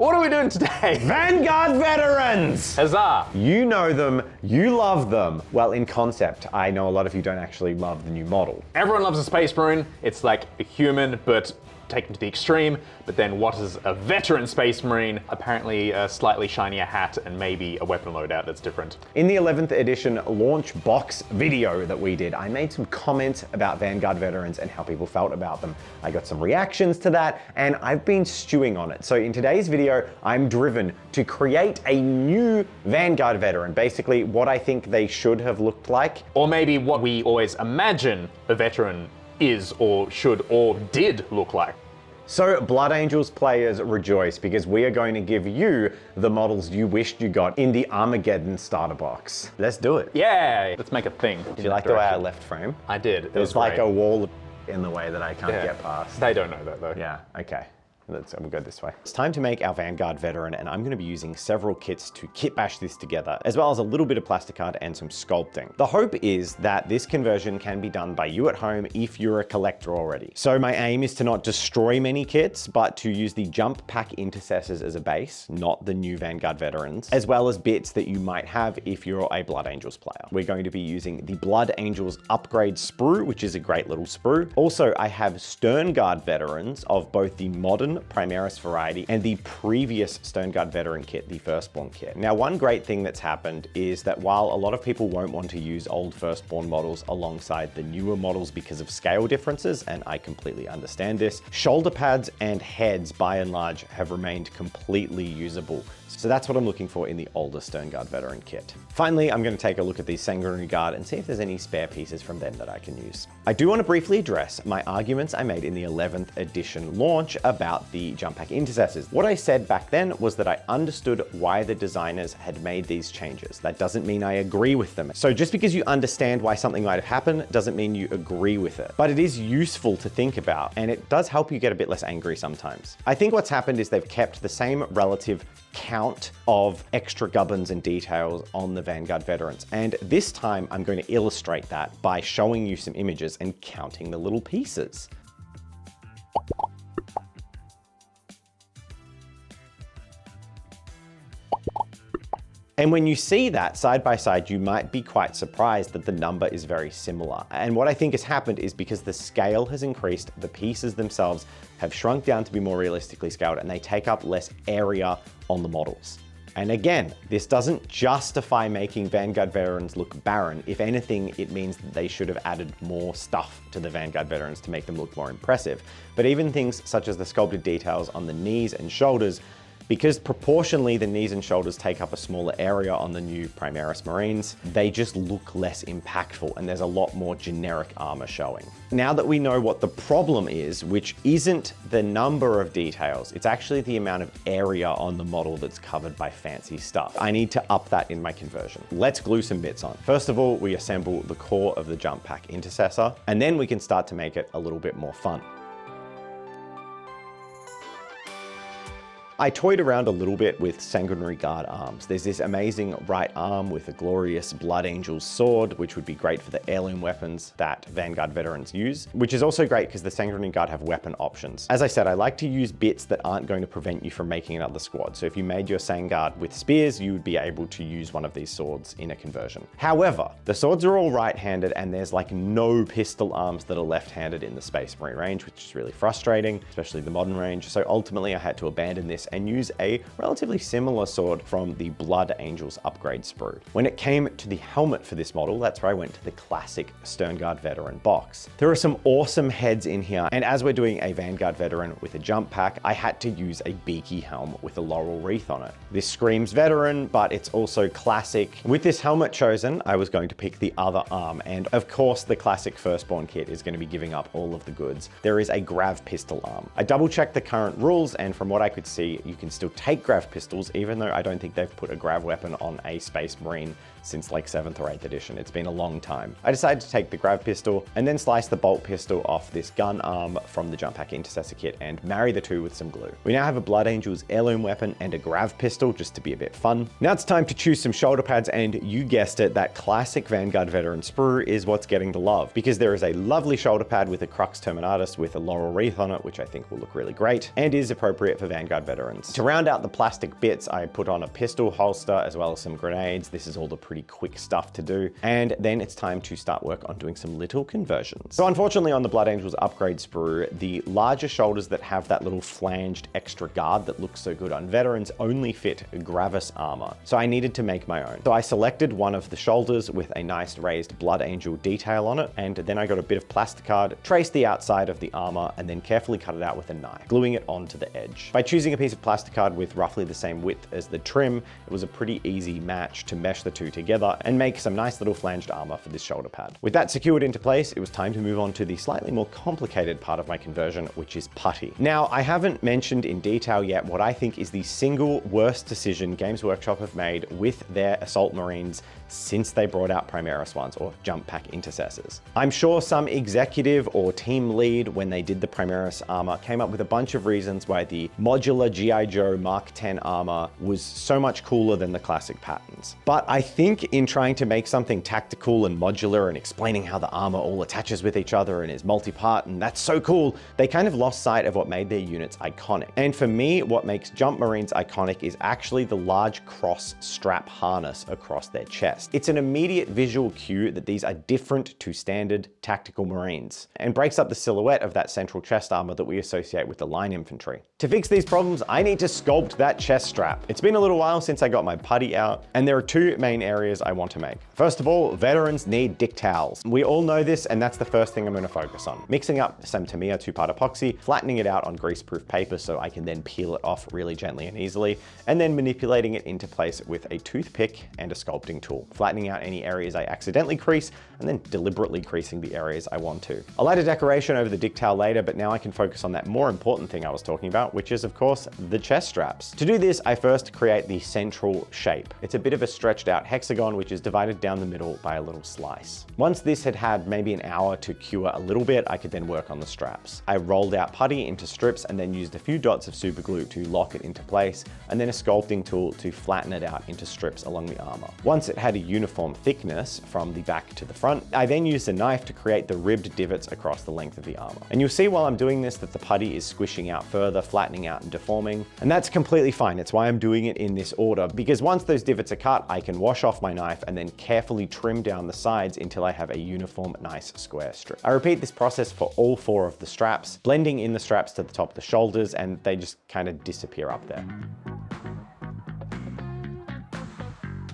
What are we doing today? Vanguard veterans! Huzzah! You know them, you love them. Well, in concept, I know a lot of you don't actually love the new model. Everyone loves a Space Marine. It's like a human, but taken to the extreme. But then what is a veteran Space Marine? Apparently a slightly shinier hat and maybe a weapon loadout that's different. In the 11th edition launch box video that we did, I made some comments about Vanguard veterans and how people felt about them. I got some reactions to that, and I've been stewing on it. So in today's video, I'm driven to create a new Vanguard veteran, basically what I think they should have looked like. Or maybe what we always imagine a veteran is or should or did look like. So Blood Angels players rejoice, because we are going to give you the models you wished you got in the Armageddon starter box. Let's do it. Yeah, let's make a thing. Do you like the way I left frame? I did. There's like a wall in the way that I can't get past. They don't know that though. Yeah, okay. We'll go this way. It's time to make our Vanguard veteran, and I'm going to be using several kits to kit bash this together, as well as a little bit of plastic art and some sculpting. The hope is that this conversion can be done by you at home if you're a collector already. So my aim is to not destroy many kits, but to use the jump pack intercessors as a base, not the new Vanguard veterans, as well as bits that you might have if you're a Blood Angels player. We're going to be using the Blood Angels upgrade sprue, which is a great little sprue. Also, I have Sternguard veterans of both the modern Primaris variety and the previous Sternguard veteran kit, the Firstborn kit. Now, one great thing that's happened is that while a lot of people won't want to use old Firstborn models alongside the newer models because of scale differences, and I completely understand this, shoulder pads and heads by and large have remained completely usable. So that's what I'm looking for in the older Sternguard veteran kit. Finally, I'm going to take a look at the Sanguinary Guard and see if there's any spare pieces from them that I can use. I do want to briefly address my arguments I made in the 11th edition launch about the jump pack intercessors. What I said back then was that I understood why the designers had made these changes. That doesn't mean I agree with them. So just because you understand why something might have happened doesn't mean you agree with it. But it is useful to think about, and it does help you get a bit less angry sometimes. I think what's happened is they've kept the same relative count of extra gubbins and details on the Vanguard veterans. And this time I'm going to illustrate that by showing you some images and counting the little pieces. And when you see that side by side, you might be quite surprised that the number is very similar. And what I think has happened is because the scale has increased, the pieces themselves have shrunk down to be more realistically scaled, and they take up less area on the models. And again, this doesn't justify making Vanguard veterans look barren. If anything, it means that they should have added more stuff to the Vanguard veterans to make them look more impressive. But even things such as the sculpted details on the knees and shoulders, because proportionally the knees and shoulders take up a smaller area on the new Primaris Marines, they just look less impactful, and there's a lot more generic armor showing. Now that we know what the problem is, which isn't the number of details, it's actually the amount of area on the model that's covered by fancy stuff. I need to up that in my conversion. Let's glue some bits on. First of all, we assemble the core of the jump pack intercessor, and then we can start to make it a little bit more fun. I toyed around a little bit with Sanguinary Guard arms. There's this amazing right arm with a glorious Blood Angels sword, which would be great for the heirloom weapons that Vanguard veterans use, which is also great because the Sanguinary Guard have weapon options. As I said, I like to use bits that aren't going to prevent you from making another squad. So if you made your Sangard with spears, you would be able to use one of these swords in a conversion. However, the swords are all right-handed, and there's like no pistol arms that are left-handed in the Space Marine range, which is really frustrating, especially the modern range. So ultimately I had to abandon this and use a relatively similar sword from the Blood Angels upgrade sprue. When it came to the helmet for this model, that's where I went to the classic Sternguard veteran box. There are some awesome heads in here, and as we're doing a Vanguard veteran with a jump pack, I had to use a beaky helm with a laurel wreath on it. This screams veteran, but it's also classic. With this helmet chosen, I was going to pick the other arm, and of course the classic Firstborn kit is going to be giving up all of the goods. There is a grav pistol arm. I double checked the current rules, and from what I could see, you can still take grav pistols, even though I don't think they've put a grav weapon on a Space Marine since like 7th or 8th edition. It's been a long time. I decided to take the grav pistol and then slice the bolt pistol off this gun arm from the jump pack intercessor kit and marry the two with some glue. We now have a Blood Angels heirloom weapon and a grav pistol, just to be a bit fun. Now it's time to choose some shoulder pads, and you guessed it, that classic Vanguard veteran sprue is what's getting the love, because there is a lovely shoulder pad with a Crux Terminatus with a laurel wreath on it, which I think will look really great and is appropriate for Vanguard veterans veterans. To round out the plastic bits, I put on a pistol holster as well as some grenades. This is all the pretty quick stuff to do. And then it's time to start work on doing some little conversions. So unfortunately on the Blood Angels upgrade sprue, the larger shoulders that have that little flanged extra guard that looks so good on veterans only fit Gravis armor. So I needed to make my own. So I selected one of the shoulders with a nice raised Blood Angel detail on it. And then I got a bit of plasticard, traced the outside of the armor, and then carefully cut it out with a knife, gluing it onto the edge. By choosing a piece of plasticard with roughly the same width as the trim, it was a pretty easy match to mesh the two together and make some nice little flanged armor for this shoulder pad. With that secured into place, it was time to move on to the slightly more complicated part of my conversion, which is putty. Now, I haven't mentioned in detail yet what I think is the single worst decision Games Workshop have made with their Assault Marines since they brought out Primaris ones, or Jump Pack Intercessors. I'm sure some executive or team lead, when they did the Primaris armor, came up with a bunch of reasons why the modular G.I. Joe Mark 10 armor was so much cooler than the classic patterns. But I think in trying to make something tactical and modular and explaining how the armor all attaches with each other and is multi-part, and that's so cool, they kind of lost sight of what made their units iconic. And for me, what makes Jump Marines iconic is actually the large cross strap harness across their chest. It's an immediate visual cue that these are different to standard tactical Marines, and breaks up the silhouette of that central chest armor that we associate with the line infantry. To fix these problems, I need to sculpt that chest strap. It's been a little while since I got my putty out, and there are two main areas I want to make. First of all, veterans need dick towels. We all know this, and that's the first thing I'm going to focus on. Mixing up some Tamiya 2-part epoxy, flattening it out on greaseproof paper so I can then peel it off really gently and easily, and then manipulating it into place with a toothpick and a sculpting tool, flattening out any areas I accidentally crease, and then deliberately creasing the areas I want to. I'll add a decoration over the dick towel later, but now I can focus on that more important thing I was talking about, which is of course the chest straps. To do this, I first create the central shape. It's a bit of a stretched out hexagon, which is divided down the middle by a little slice. Once this had had maybe an hour to cure a little bit, I could then work on the straps. I rolled out putty into strips and then used a few dots of super glue to lock it into place, and then a sculpting tool to flatten it out into strips along the armor. Once it had a uniform thickness from the back to the front, I then used a knife to create the ribbed divots across the length of the armor. And you'll see while I'm doing this that the putty is squishing out further, flattening out and deforming, and that's completely fine. It's why I'm doing it in this order, because once those divots are cut, I can wash off my knife and then carefully trim down the sides until I have a uniform, nice square strip. I repeat this process for all 4 of the straps, blending in the straps to the top of the shoulders, and they just kind of disappear up there.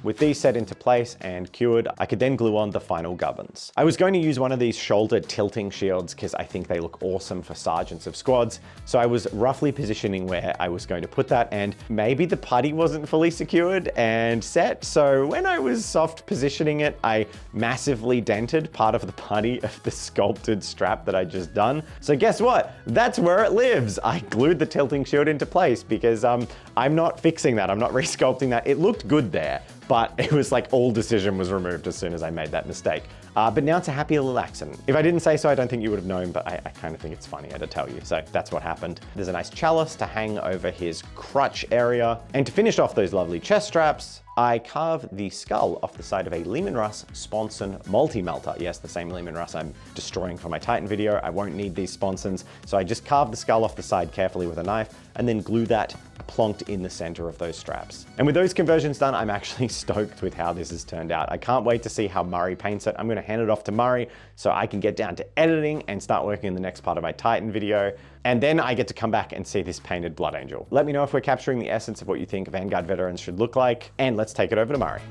With these set into place and cured, I could then glue on the final gubbins. I was going to use one of these shoulder tilting shields because I think they look awesome for sergeants of squads, so I was roughly positioning where I was going to put that, and maybe the putty wasn't fully secured and set, so when I was soft positioning it, I massively dented part of the putty of the sculpted strap that I just done. So guess what? That's where it lives. I glued the tilting shield into place because I'm not fixing that. I'm not resculpting that. It looked good there, but it was like all decision was removed as soon as I made that mistake. But now it's a happy little accident. If I didn't say so, I don't think you would have known, but I kind of think it's funnier to tell you. So that's what happened. There's a nice chalice to hang over his crutch area. And to finish off those lovely chest straps, I carve the skull off the side of a Lehman Russ Sponson multi-melter. Yes, the same Lehman Russ I'm destroying for my Titan video. I won't need these sponsons. So I just carve the skull off the side carefully with a knife and then glue that plonked in the center of those straps. And with those conversions done, I'm actually stoked with how this has turned out. I can't wait to see how Murray paints it. I'm gonna hand it off to Murray so I can get down to editing and start working on the next part of my Titan video. And then I get to come back and see this painted Blood Angel. Let me know if we're capturing the essence of what you think Vanguard veterans should look like, and let's take it over to Murray.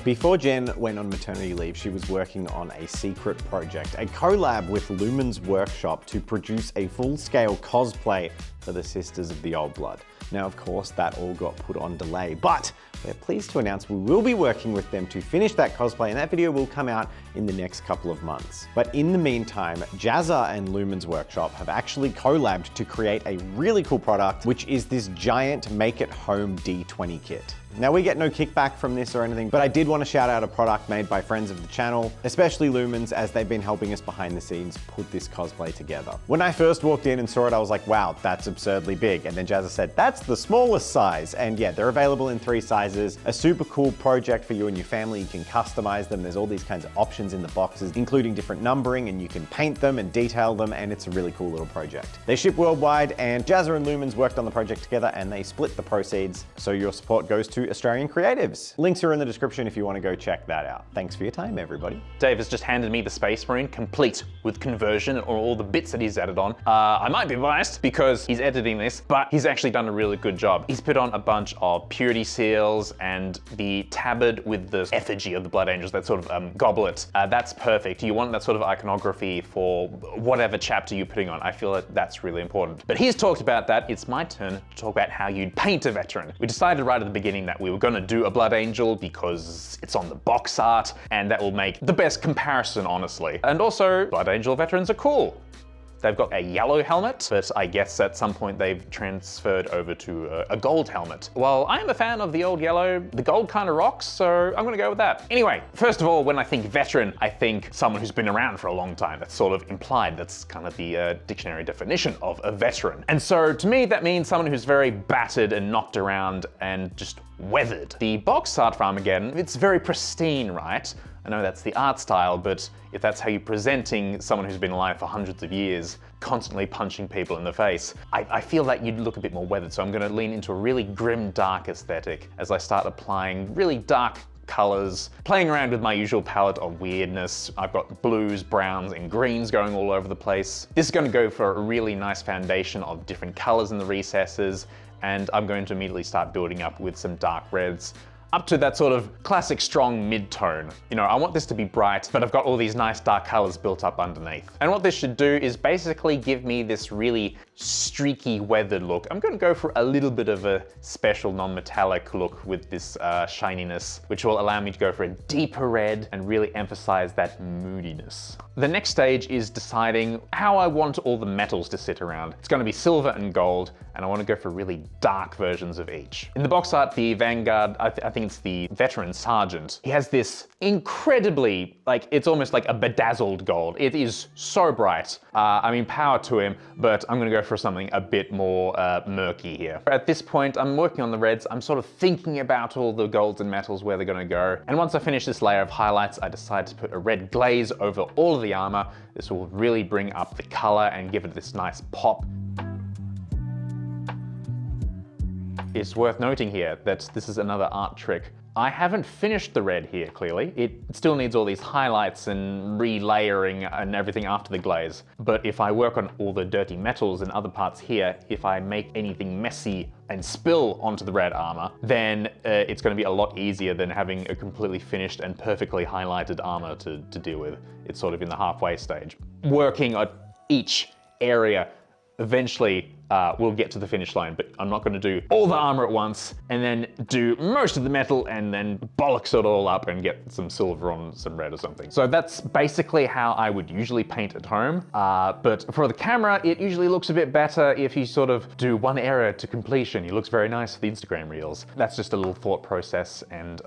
Before Jen went on maternity leave, she was working on a secret project, a collab with Lumen's Workshop to produce a full-scale cosplay for the Sisters of the Old Blood. Now, of course, that all got put on delay, but we're pleased to announce we will be working with them to finish that cosplay, and that video will come out in the next couple of months. But in the meantime, Jazza and Lumen's Workshop have actually collabed to create a really cool product, which is this giant make-at-home D20 kit. Now, we get no kickback from this or anything, but I did want to shout out a product made by friends of the channel, especially Lumens, as they've been helping us behind the scenes put this cosplay together. When I first walked in and saw it, I was like, wow, that's absurdly big. And then Jazza said, that's the smallest size. And yeah, they're available in 3 sizes. A super cool project for you and your family. You can customize them. There's all these kinds of options in the boxes, including different numbering, and you can paint them and detail them, and it's a really cool little project. They ship worldwide, and Jazza and Lumens worked on the project together, and they split the proceeds, so your support goes to Australian creatives. Links are in the description if you want to go check that out. Thanks for your time, everybody. Dave has just handed me the Space Marine, complete with conversion and all the bits that he's added on. I might be biased because he's editing this, but he's actually done a really good job. He's put on a bunch of purity seals and the tabard with the effigy of the Blood Angels, that sort of goblet. That's perfect. You want that sort of iconography for whatever chapter you're putting on. I feel that that's really important. But he's talked about that. It's my turn to talk about how you'd paint a veteran. We decided right at the beginning that we were going to do a Blood Angel because it's on the box art, and that will make the best comparison, honestly. And also, Blood Angel veterans are cool. They've got a yellow helmet, but I guess at some point they've transferred over to a gold helmet. Well, I am a fan of the old yellow. The gold kind of rocks, so I'm gonna go with that. Anyway, first of all, when I think veteran, I think someone who's been around for a long time. That's sort of implied. That's kind of the dictionary definition of a veteran. And so to me, that means someone who's very battered and knocked around and just weathered. The box art for Armageddon, it's very pristine, right? I know that's the art style, but if that's how you're presenting someone who's been alive for hundreds of years, constantly punching people in the face, I feel that you'd look a bit more weathered. So I'm gonna lean into a really grim, dark aesthetic as I start applying really dark colors, playing around with my usual palette of weirdness. I've got blues, browns, and greens going all over the place. This is gonna go for a really nice foundation of different colors in the recesses, and I'm going to immediately start building up with some dark reds, up to that sort of classic strong mid-tone. You know, I want this to be bright, but I've got all these nice dark colors built up underneath. And what this should do is basically give me this really streaky weathered look. I'm gonna go for a little bit of a special non-metallic look with this shininess, which will allow me to go for a deeper red and really emphasize that moodiness. The next stage is deciding how I want all the metals to sit around. It's gonna be silver and gold, and I wanna go for really dark versions of each. In the box art, the Vanguard, I think it's the Veteran Sergeant, he has this incredibly, it's almost like a bedazzled gold. It is so bright. I mean, power to him, but I'm gonna go for something a bit more murky here. At this point, I'm working on the reds. I'm sort of thinking about all the golds and metals, where they're gonna go. And once I finish this layer of highlights, I decide to put a red glaze over all of the armor. This will really bring up the color and give it this nice pop. It's worth noting here that this is another art trick. I haven't finished the red here, clearly. It still needs all these highlights and relayering and everything after the glaze. But if I work on all the dirty metals and other parts here, if I make anything messy and spill onto the red armor, then it's going to be a lot easier than having a completely finished and perfectly highlighted armor to deal with. It's sort of in the halfway stage. Working on each area, eventually we'll get to the finish line, but I'm not gonna do all the armor at once and then do most of the metal and then bollocks it all up and get some silver on some red or something. So that's basically how I would usually paint at home. But for the camera, it usually looks a bit better if you sort of do one area to completion. It looks very nice for the Instagram reels. That's just a little thought process and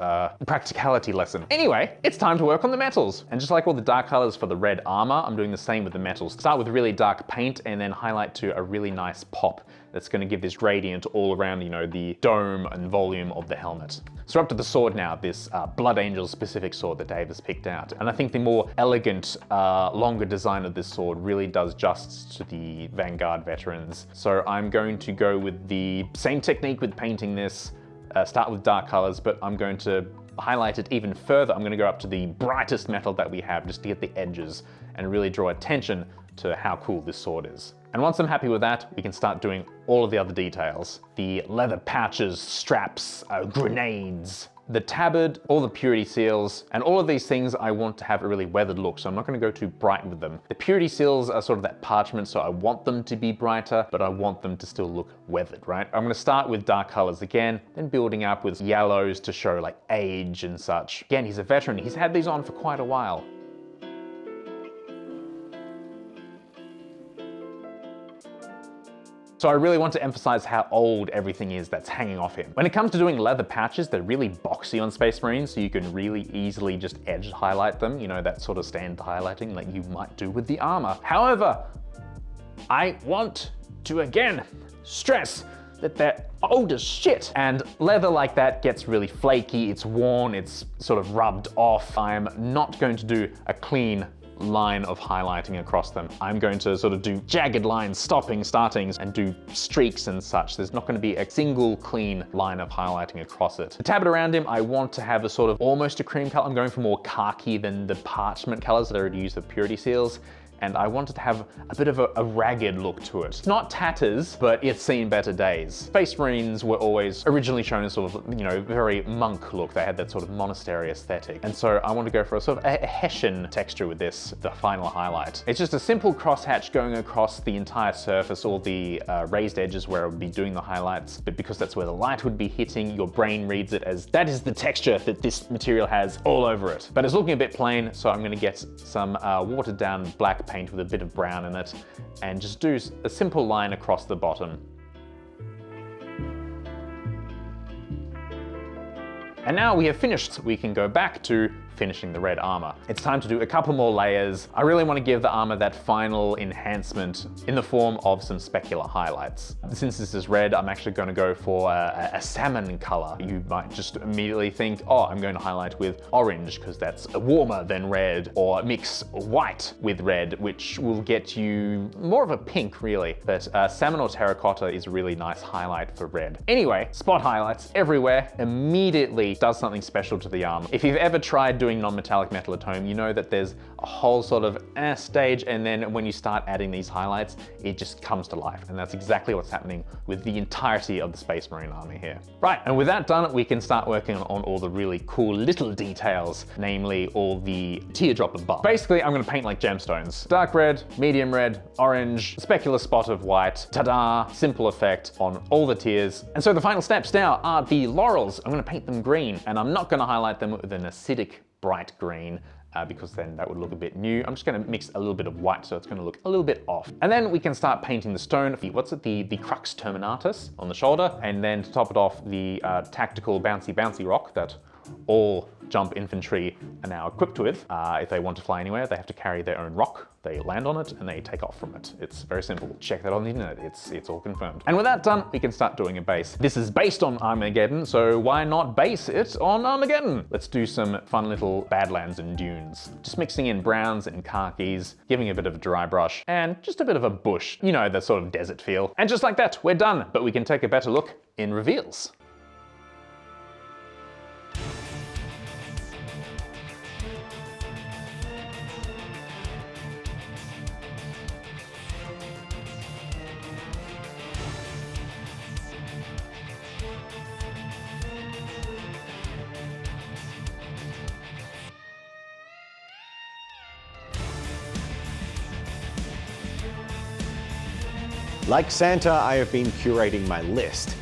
practicality lesson. Anyway, it's time to work on the metals. And just like all the dark colors for the red armor, I'm doing the same with the metals. Start with really dark paint and then highlight to a really nice pop that's going to give this gradient all around, you know, the dome and volume of the helmet. So we're up to the sword now, this Blood Angel specific sword that Dave has picked out. And I think the more elegant, longer design of this sword really does justice to the Vanguard veterans. So I'm going to go with the same technique with painting this, start with dark colors, but I'm going to highlight it even further. I'm going to go up to the brightest metal that we have just to get the edges and really draw attention to how cool this sword is. And once I'm happy with that, we can start doing all of the other details. The leather pouches, straps, grenades, the tabard, all the purity seals, and all of these things I want to have a really weathered look, so I'm not going to go too bright with them. The purity seals are sort of that parchment, so I want them to be brighter, but I want them to still look weathered, right? I'm going to start with dark colors again, then building up with yellows to show like age and such. Again, he's a veteran. He's had these on for quite a while. So I really want to emphasize how old everything is that's hanging off him. When it comes to doing leather pouches, they're really boxy on Space Marines, so you can really easily just edge highlight them, you know, that sort of stand highlighting like you might do with the armor. However, I want to again stress that they're old as shit. And leather like that gets really flaky, it's worn, it's sort of rubbed off. I'm not going to do a clean line of highlighting across them. I'm going to sort of do jagged lines, stopping, startings, and do streaks and such. There's not going to be a single clean line of highlighting across it. The tablet around him, I want to have a sort of almost a cream color. I'm going for more khaki than the parchment colors that I already use the purity seals. And I wanted to have a bit of a ragged look to it. It's not tatters, but it's seen better days. Space Marines were always originally shown as sort of, you know, very monk look. They had that sort of monastery aesthetic. And so I want to go for a sort of a Hessian texture with this, the final highlight. It's just a simple crosshatch going across the entire surface, all the raised edges where I would be doing the highlights. But because that's where the light would be hitting, your brain reads it as that is the texture that this material has all over it. But it's looking a bit plain, so I'm gonna get some watered down black paint with a bit of brown in it and just do a simple line across the bottom. And now we have finished, we can go back to finishing the red armor. It's time to do a couple more layers. I really want to give the armor that final enhancement in the form of some specular highlights. Since this is red, I'm actually going to go for a salmon color. You might just immediately think, oh, I'm going to highlight with orange because that's warmer than red, or mix white with red, which will get you more of a pink really. But salmon or terracotta is a really nice highlight for red. Anyway, spot highlights everywhere immediately does something special to the armor. If you've ever tried doing non-metallic metal at home, you know that there's a whole sort of stage, and then when you start adding these highlights, it just comes to life. And that's exactly what's happening with the entirety of the Space Marine army here. Right, and with that done, we can start working on all the really cool little details, namely all the teardrop above. Basically, I'm gonna paint like gemstones. Dark red, medium red, orange, specular spot of white, ta-da, simple effect on all the tiers. And so the final steps now are the laurels. I'm gonna paint them green, and I'm not gonna highlight them with an acidic bright green because then that would look a bit new. I'm just gonna mix a little bit of white so it's gonna look a little bit off. And then we can start painting the stone. What's it? The Crux Terminatus on the shoulder. And then to top it off, the tactical bouncy rock that all jump infantry are now equipped with. If they want to fly anywhere, they have to carry their own rock. They land on it and they take off from it. It's very simple. Check that on the internet. It's all confirmed. And with that done, we can start doing a base. This is based on Armageddon, so why not base it on Armageddon? Let's do some fun little badlands and dunes. Just mixing in browns and khakis, giving a bit of a dry brush, and just a bit of a bush. You know, the sort of desert feel. And just like that, we're done. But we can take a better look in reveals. Like Santa, I have been curating my list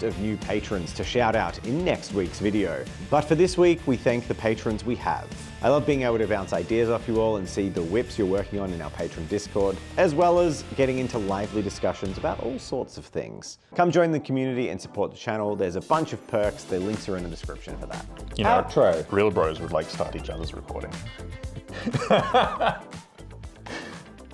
of new patrons to shout out in next week's video. But for this week, we thank the patrons we have. I love being able to bounce ideas off you all and see the whips you're working on in our patron Discord, as well as getting into lively discussions about all sorts of things. Come join the community and support the channel. There's a bunch of perks. The links are in the description for that. You know, outro. Real bros would like start each other's recording.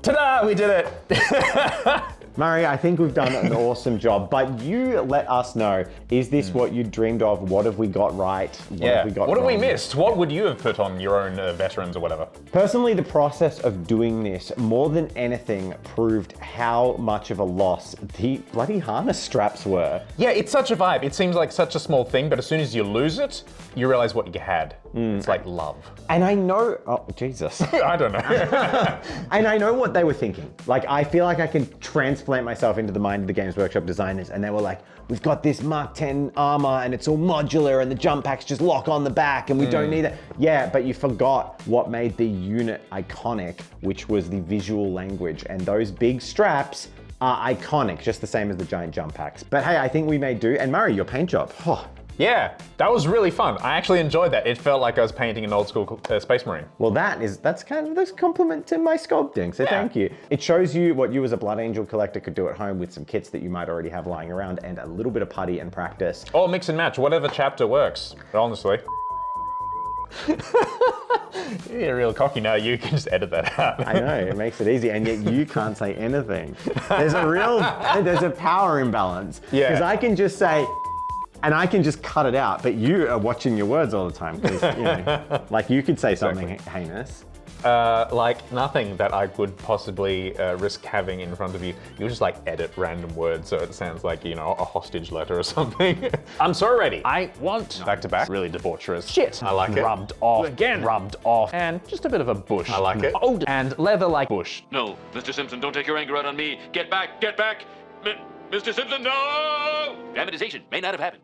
Ta-da, we did it! Murray, I think we've done an awesome job, but you let us know, is this what you dreamed of? What have we got right? What have we got What have we wrong? missed? What would you have put on your own veterans or whatever? Personally, the process of doing this, more than anything, proved how much of a loss the bloody harness straps were. Yeah, it's such a vibe. It seems like such a small thing, but as soon as you lose it, you realize what you had. It's like love. And I know, oh, Jesus. I don't know. And I know what they were thinking. Like, I feel like I can transplant myself into the mind of the Games Workshop designers, and they were like, we've got this Mark 10 armor and it's all modular and the jump packs just lock on the back and we don't need it. Yeah, but you forgot what made the unit iconic, which was the visual language. And those big straps are iconic, just the same as the giant jump packs. But hey, I think we may do. And Murray, your paint job. Oh. Yeah, that was really fun. I actually enjoyed that. It felt like I was painting an old school Space Marine. Well, that's kind of this compliment to my sculpting, so thank you. It shows you what you as a Blood Angel collector could do at home with some kits that you might already have lying around and a little bit of putty and practice. Or mix and match, whatever chapter works, honestly. You're real cocky now. You can just edit that out. I know, it makes it easy, and yet you can't say anything. There's a power imbalance. Yeah. Because I can just say, and I can just cut it out, but you are watching your words all the time. Because, you know, like you could say something heinous. Like nothing that I would possibly risk having in front of you. You'll just like edit random words so it sounds like, you know, a hostage letter or something. I'm so ready. I want back to back, really debaucherous shit. I like it. Rubbed off, again, rubbed off, and just a a bush. I like it. Old and leather like bush. No, Mr. Simpson, don't take your anger out on me. Get back, get back. Mr. Simpson, no! Dramatization may not have happened.